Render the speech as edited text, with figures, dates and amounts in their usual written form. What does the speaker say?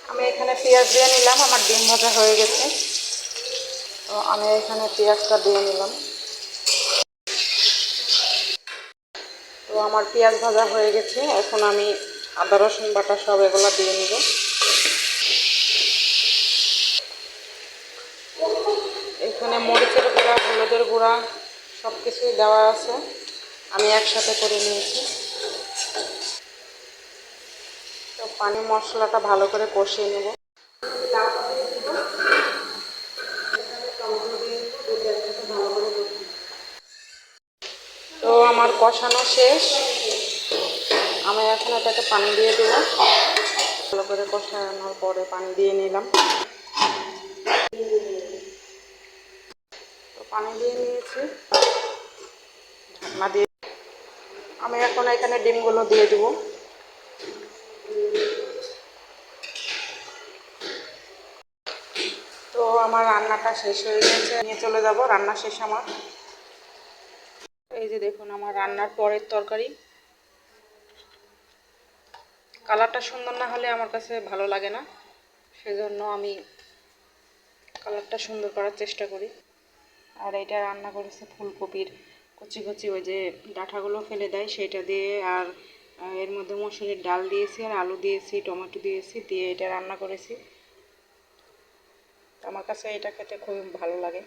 আমি এখানে পেঁয়াজ দিয়ে নিলাম, আমার ডিম ভাজা হয়ে গেছে। তো আমি এখানে পেঁয়াজটা দিয়ে নিলাম। তো আমার পেঁয়াজ ভাজা হয়ে গেছে, এখন আমি আদা রসুন বাটা সব এগুলো দিয়ে নিব। এখানে মরিচের গুঁড়া, হলুদের গুঁড়া সব কিছুই দেওয়া আছে, আমি একসাথে করে নিয়েছি। তো পানি মশলাটা ভালো করে কষিয়ে নেব। তো আমার কষানো শেষ, আমি এখন এটাকে পানি দিয়ে দেব। ভালো করে কষানোর পরে পানি দিয়ে নিলাম। তো পানি দিয়ে নিয়েছি, ঢাকনা দিয়ে আমি এখন এখানে ডিমগুলো দিয়ে দেব। তো আমার রান্নাটা শেষ হয়ে গেছে, নিয়ে চলে যাব, রান্না শেষ আমার। এই যে দেখুন আমার রান্নার পরের তরকারি। কালারটা সুন্দর না হলে আমার কাছে ভালো লাগে না, সেজন্য আমি কালারটা সুন্দর করার চেষ্টা করি। আর এটা রান্না করেছে ফুলকপির কচি কচি, ওই যে ডাঁটাগুলো ফেলে দেয় সেটা দিয়ে, আর এর মধ্যে মসুরের ডাল দিয়েছি, আর আলু দিয়েছি, টমেটো দিয়েছি, দিয়ে এটা রান্না করেছি। আমার কাছে এটা খেতে খুবই ভালো লাগে।